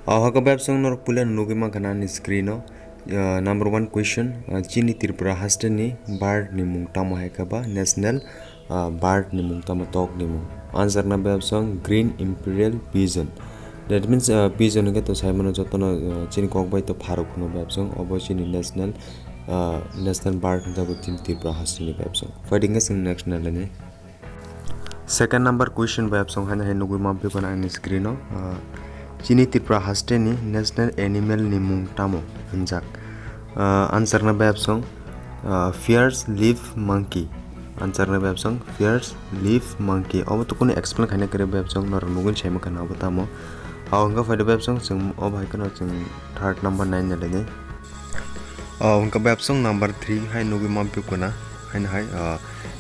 Haka web song nor pulen nugima kana ni screen no. Number 1 question Chini Tripura hasteni bird ni mung tamo haikaba national bird ni mung tamo tok ni mung. Answer na web song green imperial pigeon. That means pigeon ke to Simon jotono chini kok bai to pharuk no web song obo chini national bird jago Chini Tripura hasteni web song. Fighting is next na lene. Second number question web song hana hai nugima pe kana ni screen no. Chini Tripura hasteni national animal ni mung tamo hanjak. Answer na web song fierce leaf monkey. Answer na web song fierce leaf monkey. Obo to kuni explain khane kare web song nor nugun chema kana obo tamo. Hanga faida web song sing obo hai kana sing third number 9 na lene. Hanga web song number 3 hai nugu mampu kuna hai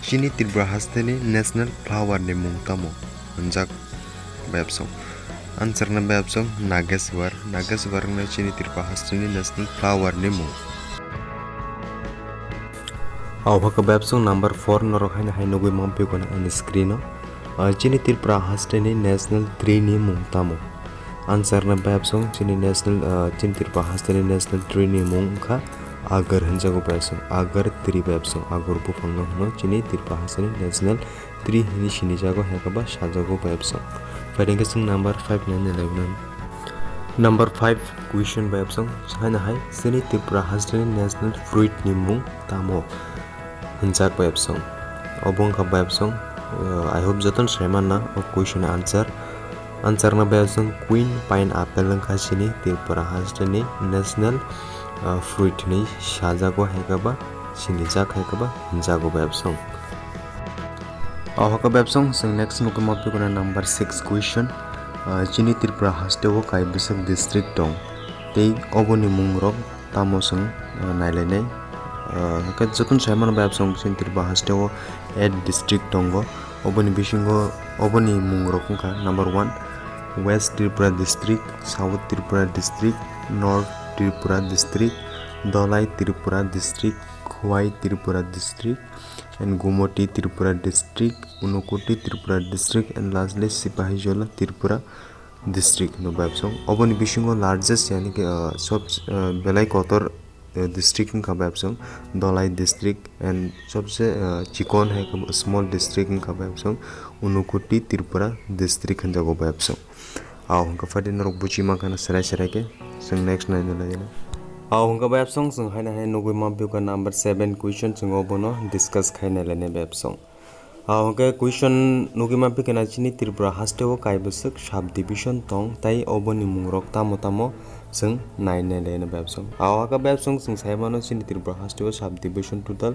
Chini Tripura hasteni national flower ni mung tamo hanjak web song. Answer na web song Nageswar na Chini Tripura hasteni national flower ni mung. Haka web song number 4 norok hai nugui mampu kuna on screen no. Chini Tripura hasteni national tree ni mung tamo. Answer na web song Chini Tripura hasteni national tree ni mung kha agar hanjago web song agar tree web song agar bufang no Chini Tripura hasteni national tree hini shini jago hakaba sajago web song. Fighting is number 5 9 11. Number 5 question web song hana hai Chini Tripura hasteni national fruit ni mung tamo hanjak web song. Obong ka web song I hope joton seman na of question answer na web song queen pineapple ka Chini Tripura hasteni national fruit ni sajago haikaba chini jak haikaba hanjago web song. Haka web song sing next nukuma pe kuna number 6 question Chini Tripura hasteo kai bisak district tong tei oboni mungrok tamo sing nailene ka jotun simon web song Chini Tripura hasteo 8 district tongo oboni bisingo oboni mungrok ka number 1 West Tripura district, South Tripura district, North Tripura district, Dholai Tripura district, Khwai Tripura district, and Gumoti Tripura district, Unukoti Tripura district, and lastly Sipahijola Tripura district. No web song. Oboni bisingo largest yani ke sob belai kotor district का web song Dholai district and सबसे chicken है का small district का web song Unukoti Tripura district का जगह web song. आओ हमका फटे नरक बुची मां का सराय के संग next ना इन्हें लगे ना. आओ हमका web song संग है ना है नोगुई मां का number 7 question संग ओबनो discuss खाने लेने web song. आओ हमका question नोगुई मां के ना Chini Tripura hasteo kai besek sub division tong tai oboni mungrok tamo sing 9 लेने web song. आओ हका web song संग साइमानो Chini Tripura hasteo sub division total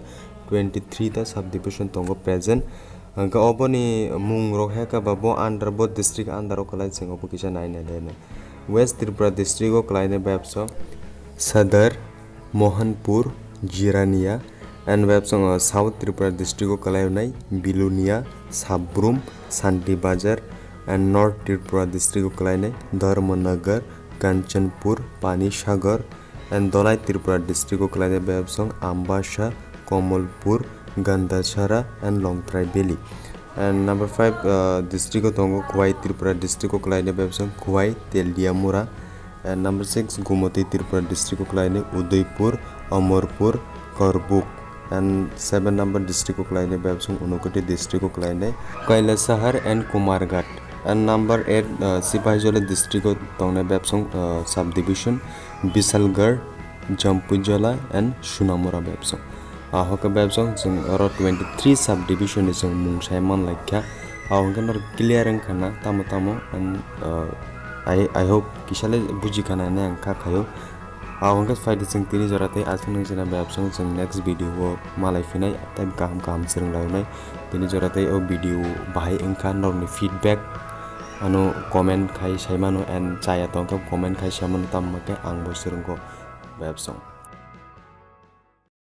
23 ta sub division tongo present. Angka oboni mungrok है का बबो under both district under ओकलाइन सिंग Oppo किसा 9 लेने. West Tripura district ओकलाइन web song Sadar, Mohanpur, Jirania, and web song South Tripura district ओकलाइन Bilunia, Sabrum, Santi Bazar, and North Tripura district ओकलाइन Dharmanagar, Kanchanpur, Panisagar, and Dholai Tripura district ओकलाइन web song Ambasha, Komalpur, Gandachara, and Longtrai Valley. And number 5 district of Tongo Khwai Tripura district of Klaine Babsong Khwai Teldiamura. And number 6 Gumoti Tripura district of Klaine Udaipur Amarpur Karbuk. And 7 number district of Klaine Babsong Unukoti district of Klaine Kailasahar and Kumarghat. And number 8 Sipahijola district of Tonga Babsong subdivision Bisalgarh, Jampujala, and Shunamura Babsong. Haka web song sing around 23 subdivision is mung Simon like kya. Hanga clear and kana tamo and I hope kishale buji kana ne angka kayo. Hanga fight sing tini jorate asung sing web song sing next video wo malai finai time kaham sering launai tini jorate o video bahai angka norni feedback ano comment kai Simano and chaya tongka comment kai Simano tam make ang bo sering ko web song.